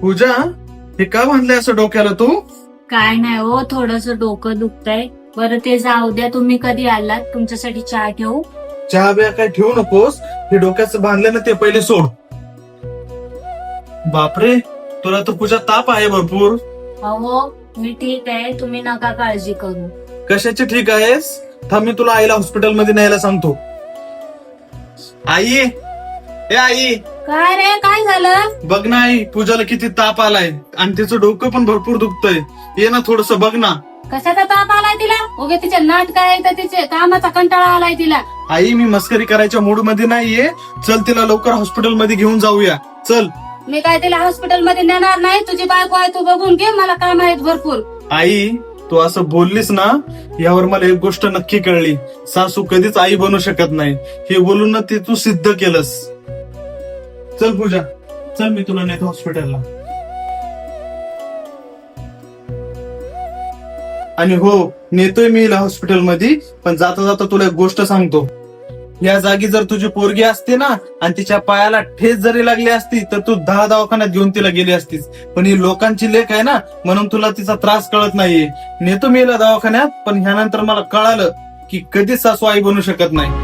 पूजा, हे का बांधलंय असं डोक्याला तू? काय नाही हो, थोडस डोकं दुखतंय. बरं ते जाऊ द्या, तुम्ही कधी आलात? तुमच्यासाठी चहा ठेवू? चहा बिया काय ठेवू नकोस. हे डोक्याचं बांधलं ना ते पहिले सोड. बापरे, तुला तर पूजा ताप आहे भरपूर. अहो मी ठीक आहे, तुम्ही नका काळजी करू. कशाची ठीक आहेस? थांब, मी तुला आईला हॉस्पिटल मध्ये न्यायला सांगतो. आई, ए आई, काय रे, काय झालं? बघ ना आई, पूजाला किती ताप आलाय आणि तिचं डोकं पण भरपूर दुखतंय. ये ना थोडस बघ ना. कशाचा ताप आलाय तिला? उगे तिचे नाटक आहे तर तिचे कामाचा कंटाळा आलाय तिला. आई, मी मस्करी करायच्या मूड मध्ये नाहीये. चल, तिला लवकर हॉस्पिटल मध्ये घेऊन जाऊया. चल. मी काय तिला हॉस्पिटल मध्ये नेणार नाही. तुझी बायको आहे, तू बघून घे, मला काम आहेत भरपूर. आई, तू असं बोललीस ना, यावर मला एक गोष्ट नक्की कळली. सासू कधीच आई बनू शकत नाही. हे बोलून ना ते तू सिद्ध केलंस. चल पूजा, चल, मी तुला नेतो हॉस्पिटलला. आणि हो, नेतोय मी हिला हॉस्पिटल मध्ये. पण जाता जाता तुला एक गोष्ट सांगतो. या जागी जर तुझी पोरगी असते ना आणि तिच्या पायाला ठेच जरी लागली असती तर तू 10 दवाखान्यात घेऊन तिला गेली असतीस. पण ही लोकांची लेक आहे ना, म्हणून तुला तिचा त्रास कळत नाहीये. नेतो मी हिला दवाखान्यात, पण ह्यानंतर मला कळालं की कधीच सासू आई बनू शकत नाही.